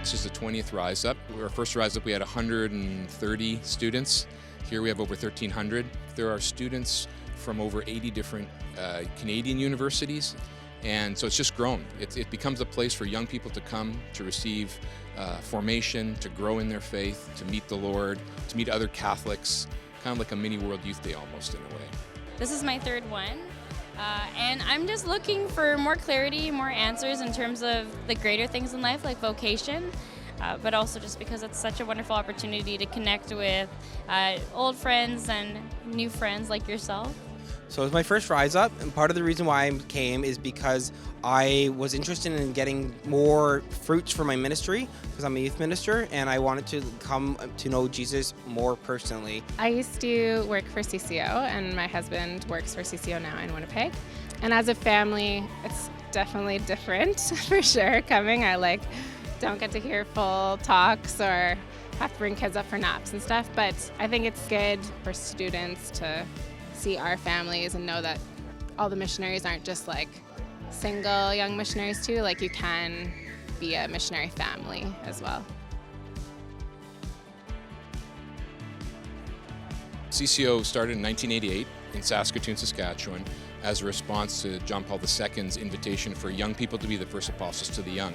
Halifax is the 20th Rise Up. Our first Rise Up we had 130 students. Here we have over 1,300. There are students from over 80 different Canadian universities, and so it's just grown. It becomes a place for young people to come to receive formation, to grow in their faith, to meet the Lord, to meet other Catholics, kind of like a mini World Youth Day almost in a way. This is my third one, and I'm just looking for more clarity, more answers in terms of the greater things in life, like vocation, but also just because it's such a wonderful opportunity to connect with old friends and new friends like yourself. So it was my first Rise Up, and part of the reason why I came is because I was interested in getting more fruits for my ministry, because I'm a youth minister, and I wanted to come to know Jesus more personally. I used to work for CCO, and my husband works for CCO now in Winnipeg. And as a family, it's definitely different for sure coming. I don't get to hear full talks or have to bring kids up for naps and stuff, but I think it's good for students to see our families and know that all the missionaries aren't just like single young missionaries too. Like you can be a missionary family as well. CCO started in 1988 in Saskatoon, Saskatchewan as a response to John Paul II's invitation for young people to be the first apostles to the young.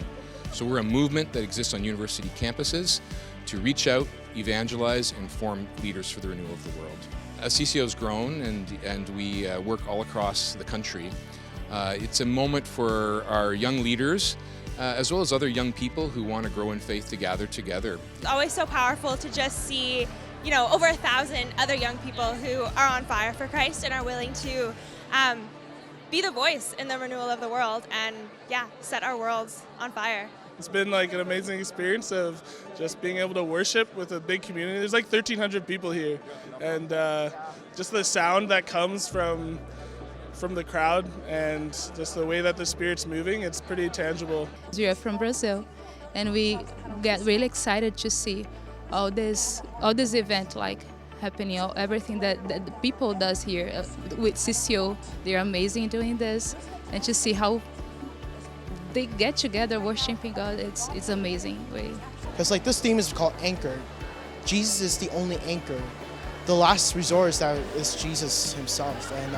So we're a movement that exists on university campuses to reach out, evangelize, and form leaders for the renewal of the world. As CCO has grown and we work all across the country, it's a moment for our young leaders as well as other young people who want to grow in faith to gather together. It's always so powerful to just see, over 1,000 other young people who are on fire for Christ and are willing to be the voice in the renewal of the world and, set our worlds on fire. It's been like an amazing experience of just being able to worship with a big community. There's like 1,300 people here, and just the sound that comes from the crowd and just the way that the Spirit's moving, it's pretty tangible. We are from Brazil, and we get really excited to see all this event happening, everything that the people does here with CCO. They're amazing doing this, and to see how they get together worshiping God, it's amazing way. Because this theme is called Anchor. Jesus is the only anchor. The last resort is Jesus himself, and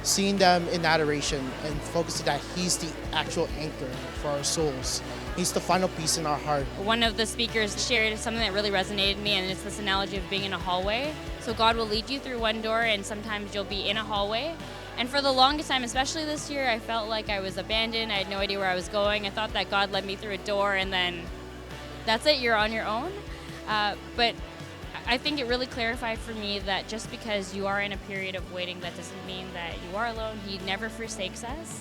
seeing them in adoration and focusing that he's the actual anchor for our souls. He's the final piece in our heart. One of the speakers shared something that really resonated with me, and it's this analogy of being in a hallway. So God will lead you through one door, and sometimes you'll be in a hallway. And for the longest time, especially this year, I felt like I was abandoned. I had no idea where I was going. I thought that God led me through a door and then that's it, you're on your own. But I think it really clarified for me that just because you are in a period of waiting, that doesn't mean that you are alone. He never forsakes us.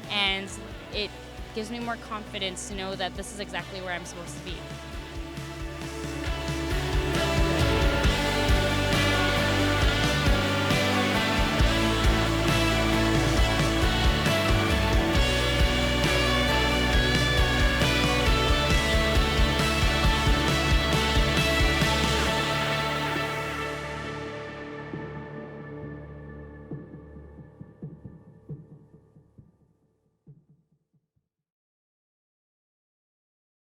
And it gives me more confidence to know that this is exactly where I'm supposed to be.